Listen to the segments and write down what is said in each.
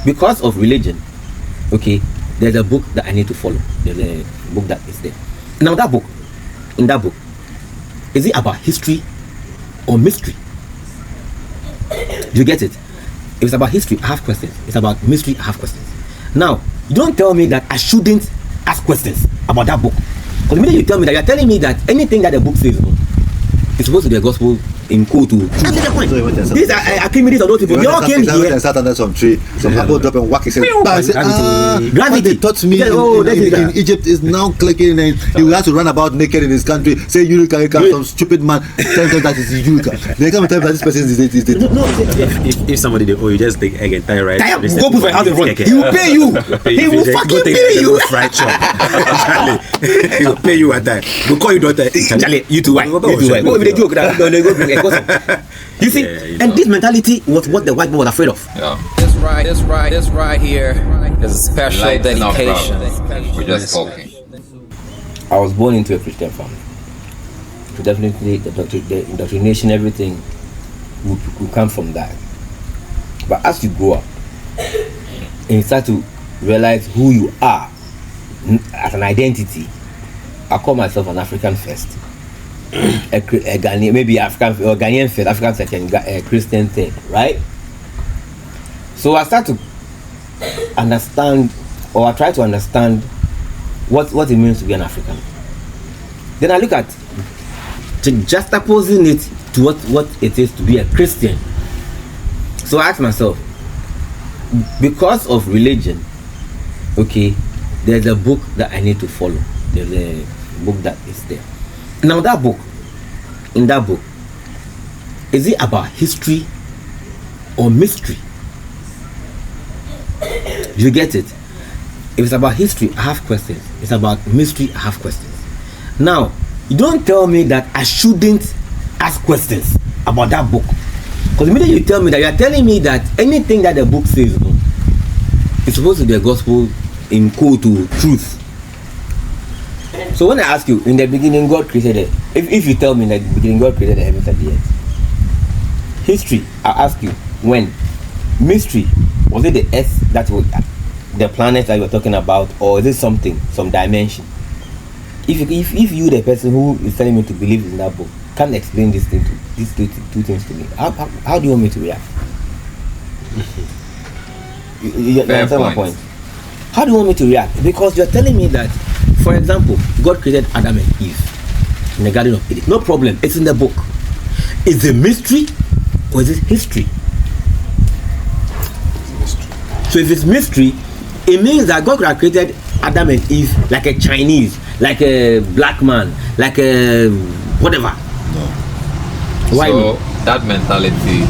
because of religion, okay, there's a book that I need to follow. There's a book that is there. Now in that book, is it about history or mystery? Do you get it? If it's about history, I have questions. It's about mystery, I have questions. Now, don't tell me that I shouldn't ask questions about that book. Because the minute you tell me that, you're telling me that anything that the book says is supposed to be a gospel in code to. That's the point. These are Archimedes or those people. They all came here. Sat under some tree, some apple drop and whack it. Gravity. They taught me in Egypt is now clicking and he will have to run about naked in his country. Say Eureka, some stupid man tells them that it's Eureka. They come and tell me that this person is the. If somebody did, you just take egg and tie right. Go put my house in front. He will pay you. He will fucking pay you. Fried shop. He will pay you at that. We'll call you daughter. Charlie, you too. Why? Go with the joke. You see, and this mentality was what the white man was afraid of. Yeah. This right here is a special dedication. We're just talking. I was born into a Christian family. So definitely the indoctrination, everything will come from that. But as you grow up and you start to realize who you are as an identity, I call myself an African first. a Ghanaian, maybe African or Ghanaian first, African second, Christian thing, right? So I start to understand, or I try to understand what it means to be an African. Then I look at juxtaposing it to what it is to be a Christian. So I ask myself, because of religion, okay, there's a book that I need to follow. There's a book that is there. Now in that book, is it about history or mystery? You get it? If it's about history, I have questions. It's about mystery, I have questions. Now, you don't tell me that I shouldn't ask questions about that book. Because the minute you tell me that, you're telling me that anything that the book says is supposed to be a gospel in code to truth. So when I ask you, in the beginning God created it, if you tell me that in the beginning God created the heavens and the earth, history, I ask you, when? Mystery, was it the earth that was the planet that you were talking about, or is it something, some dimension? If you, the person who is telling me to believe in that book, can't explain these two things to me, how do you want me to react? You understand my point? How do you want me to react? Because you're telling me that, for example, God created Adam and Eve in the Garden of Eden. No problem, it's in the book. Is it mystery or is it history? So if it's mystery, it means that God could have created Adam and Eve like a Chinese, like a black man, like a whatever. No. Why So not? that mentality,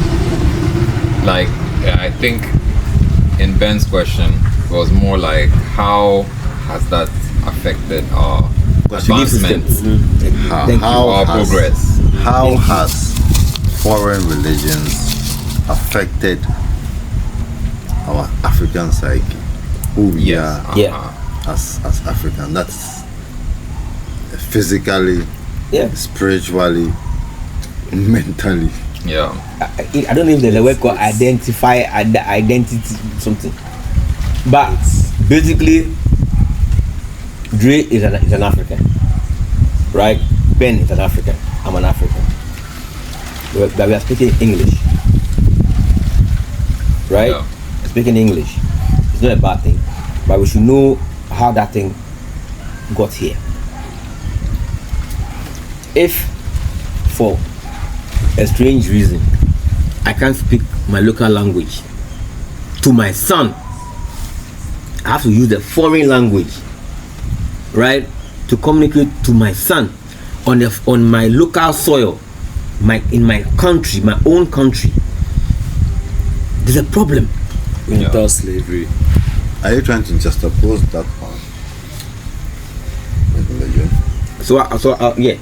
like I think in Ben's question was more like, how has that affected our advancement, our progress? How has foreign religions affected our African psyche? Who we are as African? That's physically, spiritually, mentally. Yeah. I don't know if there's a word called identity something, but basically Dre is an African, right? Ben is an African. I'm an African. But we are speaking English, right? Yeah. Speaking English, it's not a bad thing, but we should know how that thing got here. If for a strange reason I can't speak my local language to my son, I have to use the foreign language, right, to communicate to my son on my local soil, in my country, my own country. There's a problem. Without slavery. Are you trying to juxtapose that part with religion? So yeah,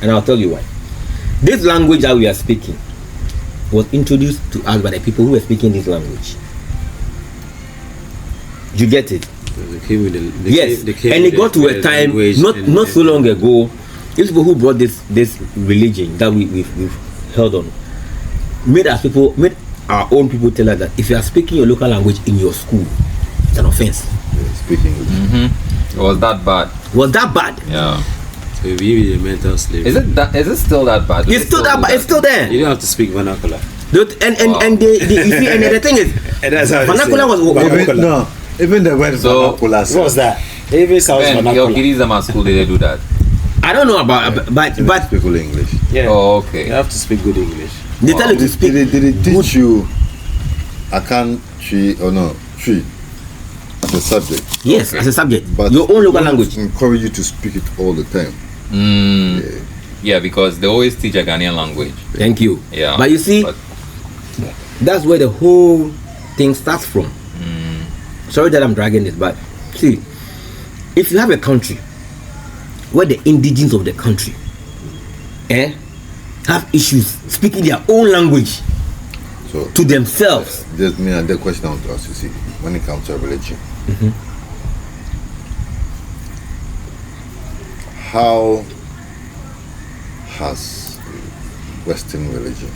and I'll tell you why. This language that we are speaking was introduced to us by the people who were speaking this language. You get it? They came with and it got to a time not so long ago. These people who brought this religion that we've held on made our own people tell us that if you are speaking your local language in your school, it's an offense. Speaking English. It was that bad. Was that bad? Yeah. So if you a mental slave, Is it still that bad? It's still that bad. It's still there. you don't have to speak vernacular. And you see, and the thing is, And that's how they vernacular say. was Even, no, even the word So, vernacular. What was that? Even sounds Ben, your vernacular. kiddies at my school, they do that. I don't know about, but People English. Yeah. Oh, You okay. have to speak good English. they tell you to Did speak. they teach you I can't tree or no tree as a subject? Yes, as a subject, But your own local don't language. encourage you to speak it all the time. Yeah, because they always teach a Ghanaian language. Thank you. Yeah. But you see, But- that's where the whole thing starts from. Sorry that I'm dragging this, but see, if you have a country where the indigenes of the country have issues speaking their own language So to themselves, there's me and the question I want to ask you, see, when it comes to religion, how has Western religion,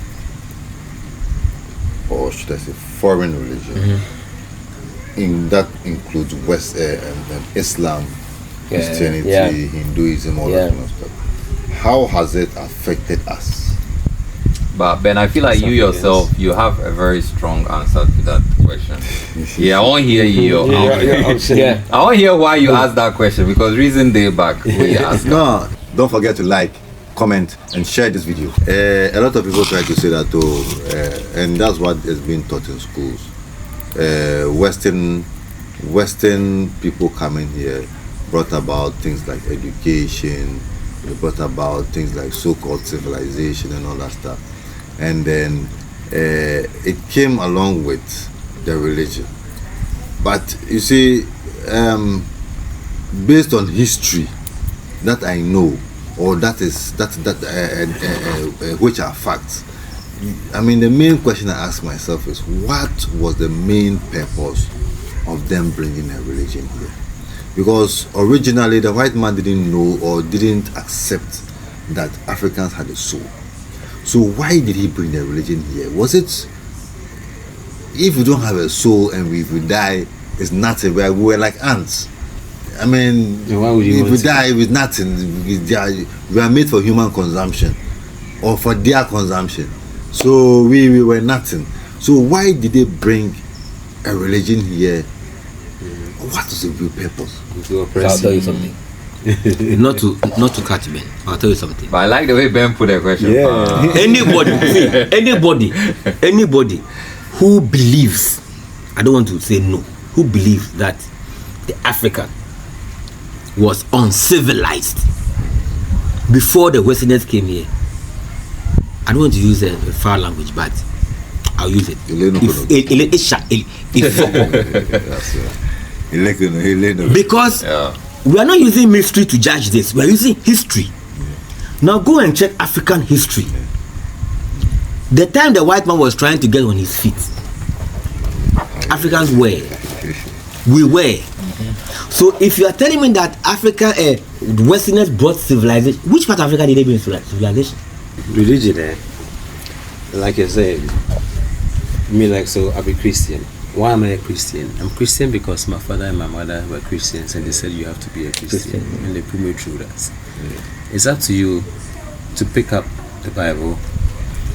or should I say foreign religion, in that includes Islam, Christianity, yeah. Hinduism, all that kind of stuff, how has it affected us? But Ben, I feel like you yourself, you have a very strong answer to that question. Yeah, I want to hear you. yeah. I want to hear why you asked that question, because reason day back we asked. No, don't forget to like, comment, and share this video. A lot of people try to say that too, and that's what is being taught in schools. Western people coming here brought about things like education. They brought about things like so-called civilization and all that stuff, and then it came along with the religion. But you see, based on history that I know, or which are facts, I mean, the main question I ask myself is, what was the main purpose of them bringing a religion here? Because originally the white man didn't know or didn't accept that Africans had a soul. So why did he bring the religion here? Was it, if we don't have a soul and if we die, it's nothing, we were like ants. I mean, And why would you if want we to? die with nothing, we are made for human consumption or for their consumption. So we were nothing. So why did they bring a religion here? What is the real purpose? To So I'll oppress tell you. you something. not to catch Ben. I'll tell you something. But I like the way Ben put the question. Yeah. Anybody who believes, I don't want to say no, who believes that the African was uncivilized before the Westerners came here, I don't want to use a foul language, but I'll use it. Because Yeah. we are not using mystery to judge this, we are using history. Now go and check African history. The time the white man was trying to get on his feet, Africans were. We were. So if you are telling me that Africa, Westerners brought civilization, which part of Africa did they bring civilization? Religion, like you said, me like, so I'll be Christian. Why am I a Christian? I'm Christian because my father and my mother were Christians, and they said you have to be a Christian, and they put me through that. It's up to you to pick up the Bible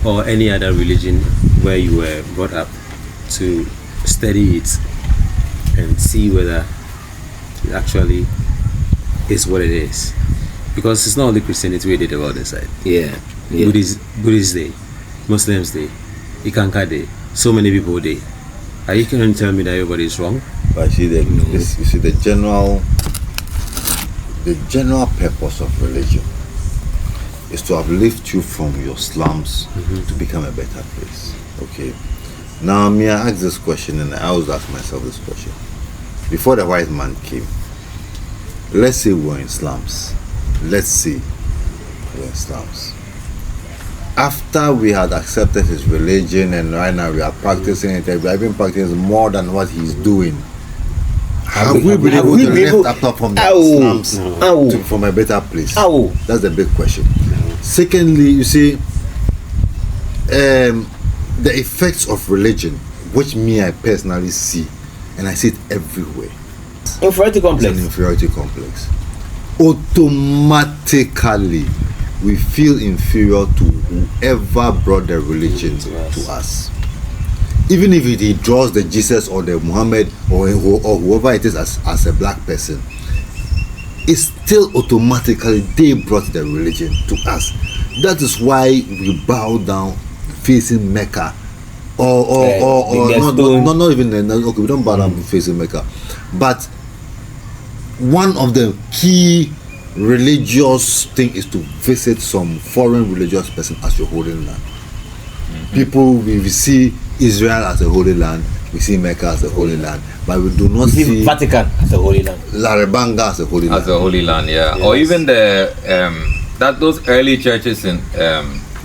or any other religion where you were brought up, to study it and see whether it actually is what it is. Because it's not only Christianity we did about this side. Yeah. Buddhist Day, Muslims Day, Ikanka Day, so many people Day. Are you going to tell me that everybody is wrong? But you see the general purpose of religion is to uplift you from your slums to become a better place. Okay. Now me, I ask this question, and I always ask myself this question. Before the white man came, let's say we're in slums. Let's say we're in slums. After we had accepted his religion and right now we are practicing it, we have been practicing more than what he's doing. Have we been able to lift up from the slums from a better place? That's the big question. Secondly, you see, the effects of religion, which I personally see, and I see it everywhere. Inferiority complex. It's an inferiority complex. Automatically, we feel inferior to whoever brought the religion to us. Even if he draws the Jesus or the Muhammad or whoever it is as a black person, it's still automatically they brought the religion to us. That is why we bow down facing Mecca, or not even okay. We don't bow down facing Mecca, but one of the key religious thing is to visit some foreign religious person as your holy land. People, we see Israel as a holy land, we see Mecca as a holy land, but we do not see Vatican as a holy land, Larabanga as a holy land. As a holy land, yeah. Yes. Or even the those early churches in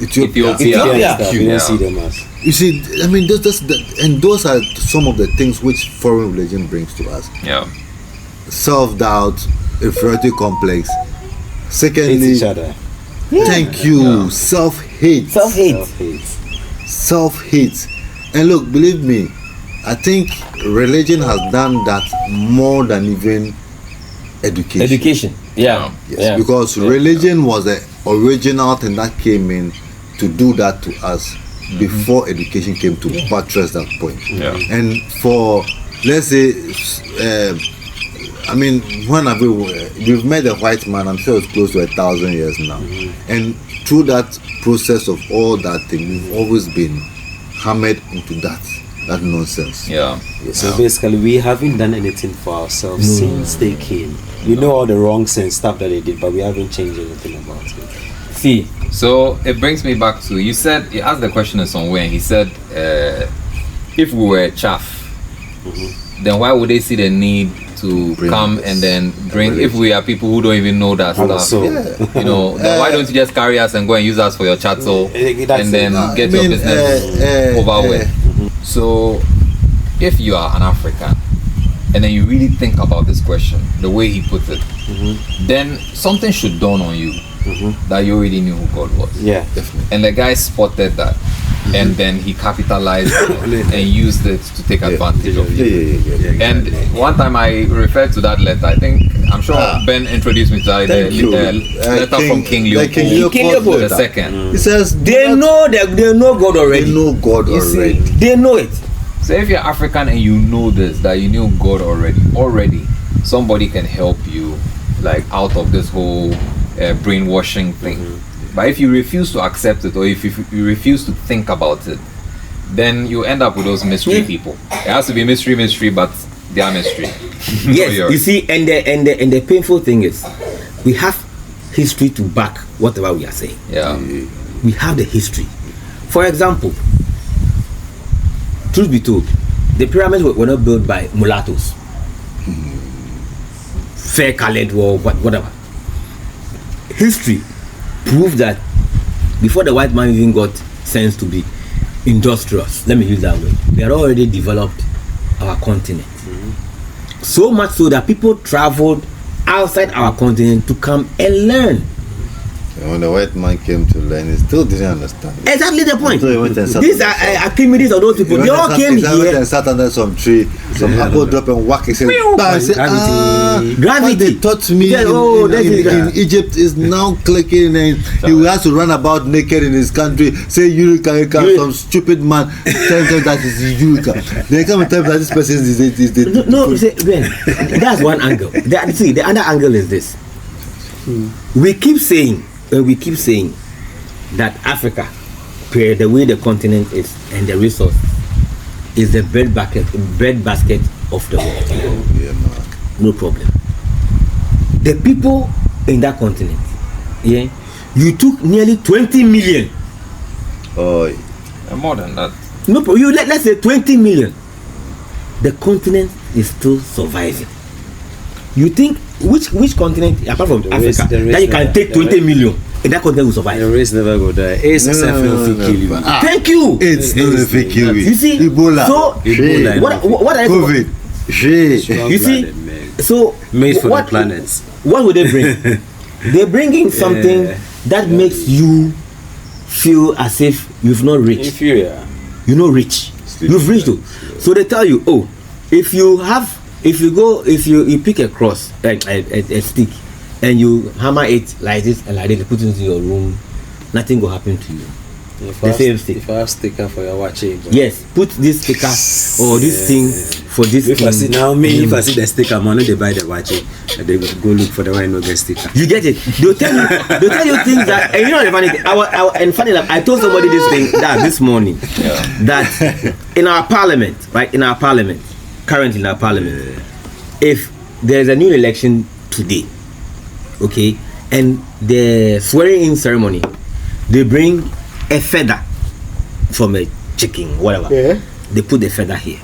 Ethiopia. You don't see them as. You see, I mean, those are some of the things which foreign religion brings to us. Yeah. Self-doubt, inferiority complex. Secondly, hate each other. Thank you. Yeah. Self-hate. And look, believe me, I think religion has done that more than even education. Yeah. Yes, yeah. Because religion was the original thing that came in to do that to us before education came to buttress that point. Yeah. And for, let's say, I mean, when we've met a white man, I'm sure it's close to 1,000 years now. And through that process of all that thing, we've always been hammered into that nonsense. Yeah. So basically, we haven't done anything for ourselves since they came. We know all the wrongs and stuff that they did, but we haven't changed anything about it. See. So it brings me back to, you asked the question in some way, and he said, if we were chaff, then why would they see the need to come and then bring, if we are people who don't even know that stuff, you know, then why don't you just carry us and go and use us for your chattel and then get your business over with? So if you are an African and then you really think about this question, the way he put it, then something should dawn on you that you already knew who God was. Yeah, definitely. And the guy spotted that. And then he capitalized and used it to take advantage of it. And one time I referred to that letter. I'm sure Ben introduced me to that letter from King Leopold II. He says they know God already. They know God already. They know it. So if you're African and you know this, that you knew God already, somebody can help you like out of this whole brainwashing thing. But if you refuse to accept it, or if you refuse to think about it, then you end up with those mystery people. It has to be mystery, but they are mystery. Yes, you see, and the painful thing is, we have history to back whatever we are saying. Yeah, we have the history. For example, truth be told, the pyramids were not built by mulattoes, fair-colored or whatever. History prove that before the white man even got sense to be industrious, let me use that word, we had already developed our continent. So much so that people traveled outside our continent to come and learn. And when the white man came to learn, he still didn't understand. Exactly the point. So these are activities of those people. They all came here. He went and sat under some tree, some apple drop and whack. He said, gravity. They taught me in Egypt is now clicking, and he has to run about naked in his country, say Eureka, some stupid man tell them that is Eureka. They come and tell me that this person is no, see, Ben, that's one angle. The other angle is this. We keep saying that Africa, the way the continent is and the resource is the bread basket of the world. No problem. The people in that continent, you took nearly 20 million. More than that. No, let's say 20 million. The continent is still surviving. You think which continent apart from Africa that you can take 20 million and that continent will survive? The race never go die. AIDS will kill you. Thank you. It's not a fake kill you. You see, Ebola. So what are COVID? You see, so made for the planets. What would they bring? They're bringing something that makes you feel as if you've not reached. Inferior. you're not rich. You've reached though. So they tell you, oh, if you pick a cross, a stick, and you hammer it like this and like this, put it into your room, nothing will happen to you. The same stick. If I have sticker for your watching. Yes, put this sticker or this thing for this If thing. I see now me, if I see the sticker, I'm only they buy the watching and they will go look for the one no get sticker. You get it? They'll tell you things that, and you know the funny thing. And funny enough, I told somebody this thing that this morning that in our parliament, right? In our parliament, currently in our parliament, if there's a new election today, okay, and the swearing-in ceremony, they bring a feather from a chicken, whatever. Yeah. They put the feather here.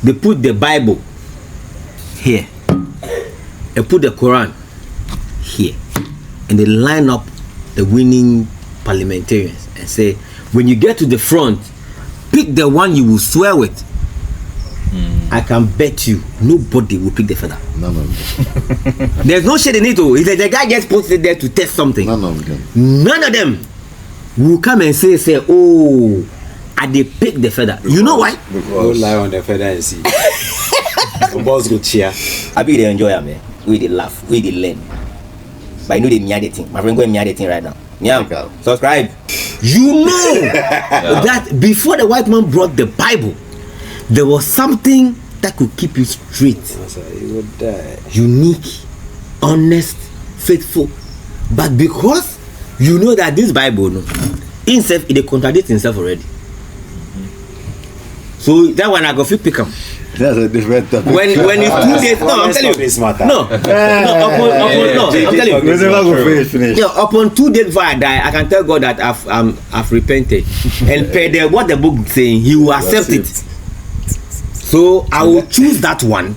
They put the Bible here. They put the Quran here. And they line up the winning parliamentarians and say, when you get to the front, pick the one you will swear with. I can bet you nobody will pick the feather. None of them. There's no shade in it. The guy just posted there to test something. None of them. None of them will come and say, oh, and they pick the feather. Because, you know why? Go lie on the feather and see. Boss go cheer. I be they enjoy, man. We they laugh, we they learn. But I know they mean the thing. My friend go and mean the thing right now. Yeah, subscribe. You know that before the white man brought the Bible, there was something that could keep you straight. You would die. Unique, honest, faithful. But because you know that this Bible, no, himself, it contradicts himself already. So that one I go fit pick up. That's a different topic. When it's 2 days, no, I'm telling you. No, I'm telling you. Finish. Upon 2 days before I die, I can tell God that I've repented, and per what the book is saying, He will accept it. So I will choose that one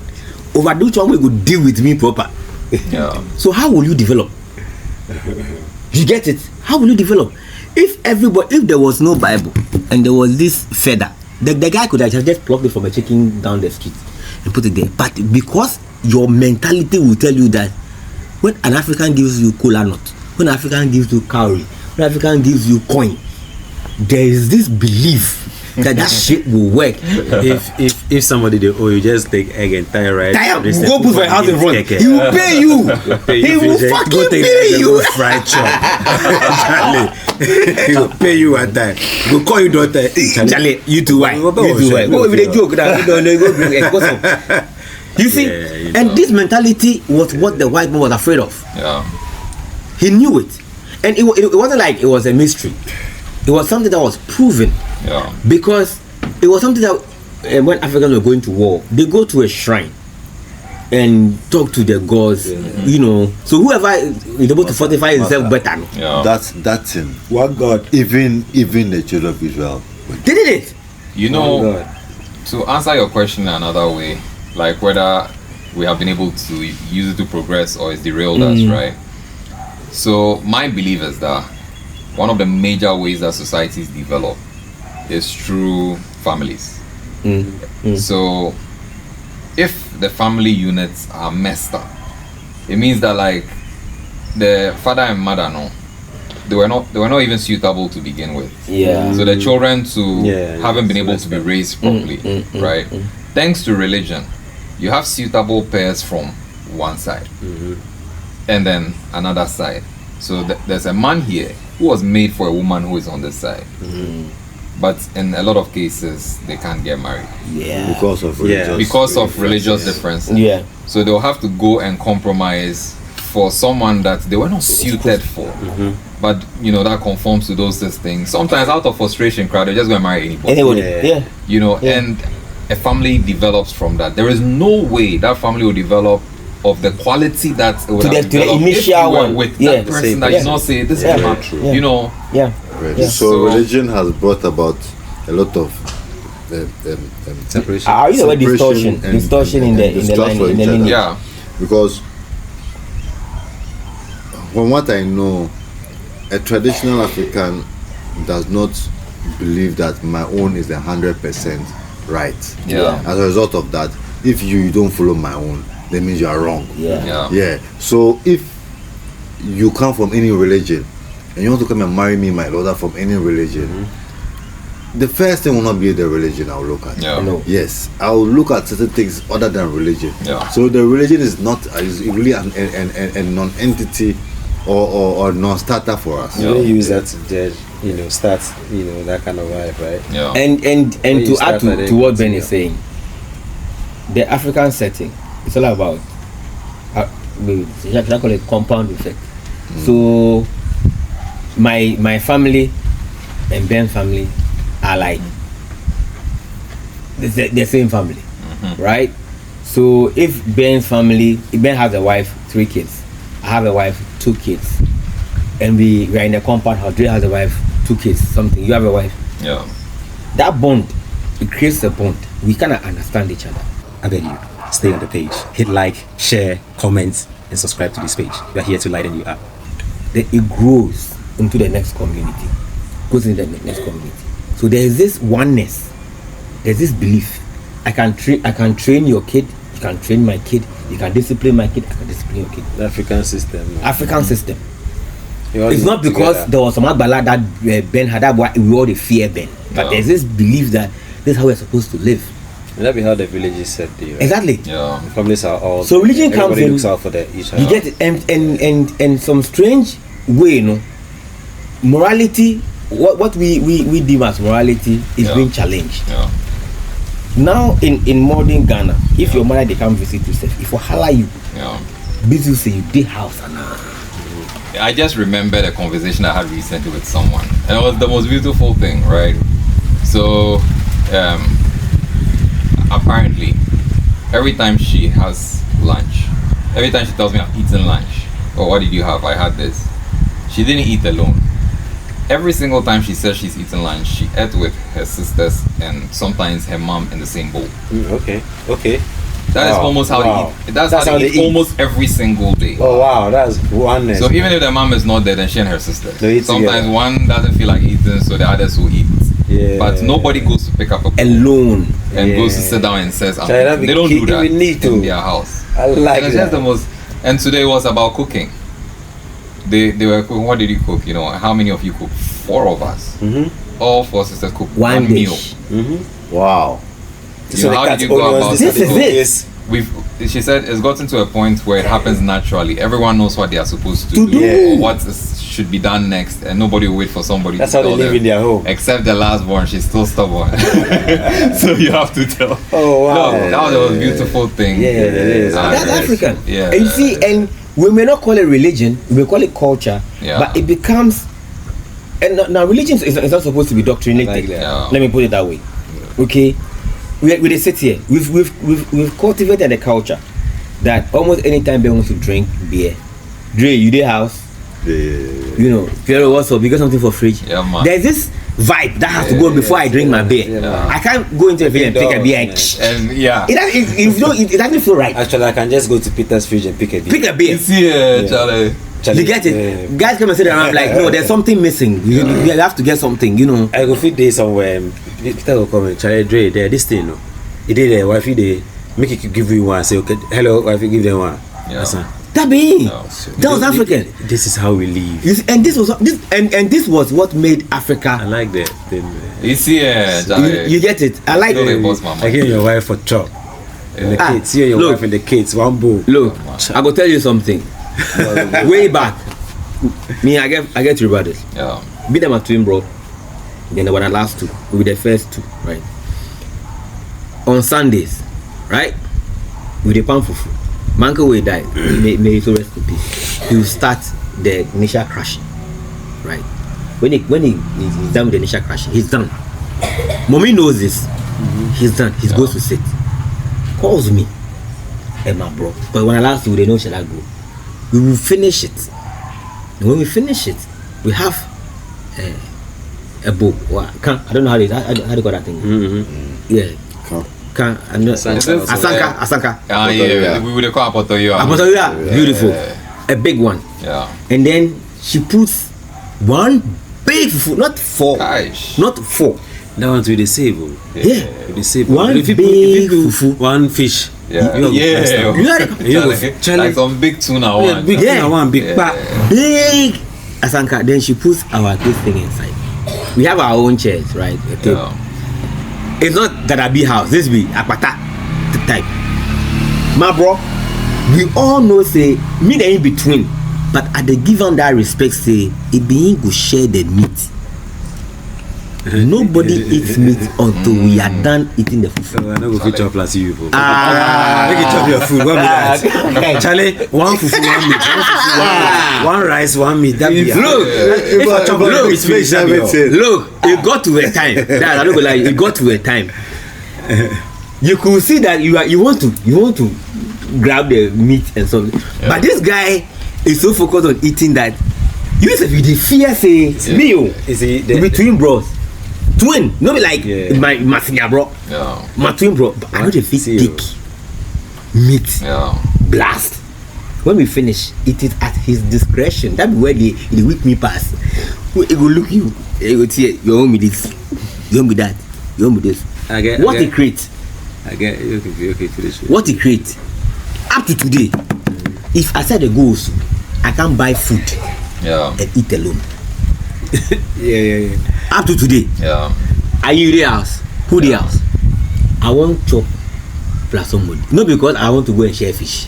over which one will deal with me proper. Yeah. So how will you develop? You get it? How will you develop? If there was no Bible and there was this feather, the guy could have just plucked it from a chicken down the street and put it there. But because your mentality will tell you that when an African gives you cola nut, when an African gives you cowrie, when an African gives you coin, there is this belief that shit will work. If somebody they owe you, just take egg and tie right. Go put my house in front. He will pay you. He will fucking pay you. Fried chop. He will pay you at that. Go call your daughter. Charlie, you too white. Go with the joke that you don't go bring a custom. You see, and this mentality was what the white man was afraid of. Yeah. He knew it, and it wasn't like it was a mystery. It was something that was proven. Yeah. Because it was something that when Africans were going to war, they go to a shrine and talk to their gods, you know. So whoever is able to fortify himself better. Yeah. That thing. What God? Even the children of Israel. They did it. You know, to answer your question another way, like whether we have been able to use it to progress or it's derailed us, right? So my belief is that one of the major ways that societies develop is through families. So if the family units are messed up, it means that like the father and mother, no, they were not even suitable to begin with. Yeah. So the children haven't been able to be raised properly, right? Thanks to religion, you have suitable pairs from one side and then another side. So there's a man here who was made for a woman who is on this side. But in a lot of cases, they can't get married. Yeah. Because of religious differences. Yeah. So they'll have to go and compromise for someone that they were not suited for. But you know, that conforms to those things. Sometimes out of frustration, they just go and marry anybody. Yeah. You know, and a family develops from that. There is no way that family will develop of the quality that it would have the initial one with that person that you not say this is not true. You know. Yeah. So religion has brought about a lot of separation. Are you distortion in the line in the lineage? Yeah. Because from what I know, a traditional African does not believe that my own is 100% right. Yeah. As a result of that, if you don't follow my own, that means you are wrong. Yeah. So if you come from any religion and you want to come and marry me, my daughter, from any religion, the first thing will not be the religion I'll look at. Yeah. No. Yes, I'll look at certain things other than religion. Yeah. So the religion is not is really a non-entity or non-starter for us. You don't use that to judge, start, that kind of vibe, right? Yeah. And When you to add start at to what it, Ben yeah. is saying, the African setting, it's all about should I call it compound effect. So my family and Ben's family are like the same family, right? So if Ben has a wife, 3 kids, I have a wife, 2 kids, and we are in a compound house. Dre has a wife, 2 kids, something. You have a wife. Yeah. That bond, it creates a bond. We cannot understand each other. I beg you, stay on the page. Hit like, share, comment, and subscribe to this page. We are here to lighten you up. Then it grows into the next community. Goes into the next community. So there is this oneness. There's this belief. I can train your kid. You can train my kid. You can discipline my kid. I can discipline your kid. The African system. African system. You all It's live not because together. there was some Agbala that Ben had that we all fear Ben. But Yeah. there's this belief that this is how we're supposed to live. And that be how the village is set to you. Right? Exactly. Yeah. Families are all. So religion comes everybody in. looks out for each other. You get it, and some strange way, morality. What we deem as morality is Yeah. being challenged. Yeah. Now in modern Ghana, if your mother they come visit you, if you holler you, Yeah. busy say you dey house and I just remembered a conversation I had recently with someone, and it was the most beautiful thing, right? So, apparently, every time she has lunch, every time she tells me I've eaten lunch, or what did you have? I had this. She didn't eat alone. Every single time she says she's eaten lunch, she ate with her sisters and sometimes her mom in the same bowl. Okay. That is Wow. almost how Wow. they eat. That's how they eat almost every single day. Oh wow, that's oneness. So even if the mom is not there, then she and her sister. They eat Sometimes together. one doesn't feel like eating, so the others will eat. Yeah. But nobody goes to pick up a bowl alone. and goes to Yeah. sit down and says, I'm China, eating. They don't do that we need to. in their house. I like And it's just that. the most. And today was about cooking. They were cooking. What did you cook? How many of you cook? 4 of us. All 4 sisters cook one meal. dish. Wow. You know, how did you go about This is it. She said it's gotten to a point where it happens naturally. Everyone knows what they are supposed to To do. or what should be done next, and nobody will wait for somebody That's to how they tell live them. in their home. Except the last born, she's still stubborn. So you have to tell. Oh wow. No, that was a beautiful thing. Yeah, it is. That's African. Yeah. And you see, and we may not call it religion, we may call it culture, Yeah. but it becomes. And now religion is not supposed to be doctrinated. Like that. Yeah. Let me put it that way. Okay, we sit here. We've cultivated a culture that almost anytime they want to drink beer, Dre, you dey house. Yeah. Pierre, what's up? You got something for fridge? Yeah, man. There's this vibe that has to go before I drink my beer. Yeah. I can't go into a fridge and take a beer. And yeah. It doesn't feel right. Actually, I can just go to Peter's fridge and pick a beer. Pick a beer. You see, Charlie. You get it? Guys come and sit around like, no, there's something missing. You have to get something, I go fit there somewhere. Peter will come and Charlie Dre there. This thing, he did there. Wifey there. Make it give you one. Say okay, hello, wifey, give them one. Yeah. Listen, That be No. that was African. This is how we live. You see, and this was what made I Africa. like that. You see, Charlie. You get it? I like Don't it. boss my I mind. hear your wife for chop. And the kids, you and your look. wife and the kids, one bowl. Look, I go tell you something. Way back, me I get three brothers. Yeah. Be them a twin bro. Then they were the last 2. We were the first 2, right? On Sundays, right? With the pan fufu. My uncle will die. may he so rest in peace. He will start the initial crushing, right? When he's done with the initial crushing, he's done. Mommy knows this. He's done. He goes to sit. Calls me and my bro. But when I last do, they know shall I go. We will finish it. And when we finish it, we have a bowl. I don't know how they call that thing. Yeah. Asanka. Ah, yeah. We would call Apotoyo. Beautiful. A big one. Yeah. And then she puts one big fufu, not 4. Gosh. Not 4. That one's with the save. Yeah. With the save. One if you big put fufu. one fish. Yeah. You have You got it. Charlie. Like some big tuna one. Big Yeah. one, big Yeah. back. Big Asanka. Then she puts our this thing inside. we have our own chairs, right? Okay. Yeah. It's not that I be house. This be apata type. My bro, we all know say me they in between, but at the given that respect say it being go share the meat. Nobody eats meat until we are done eating the food. So I know go chop plus you. Make Ah, it chop your food. What be that? Charlie, one fufu, one meat, one rice, one meat. That be Look, if I chop look, it's finished. That be all. look, it got to a time. That I don't go like it got to a time. You could see that you want to grab the meat and something, but this guy is so focused on eating that you if you fear say meal Is he between bros. Twin, no be like my senior bro, my twin bro. But I know the fit thick meat blast. When we finish, it is at his discretion. That be where the weak me pass. He go look you, he go say you own me this, you own me that, you own me this. What he create? I get okay. Finish. What he create? Up to today, if I said the goals, I can buy food and eat alone. Yeah. Up to today. Are you the house? Who the house? I want chop plus somebody. Not because I want to go and share fish.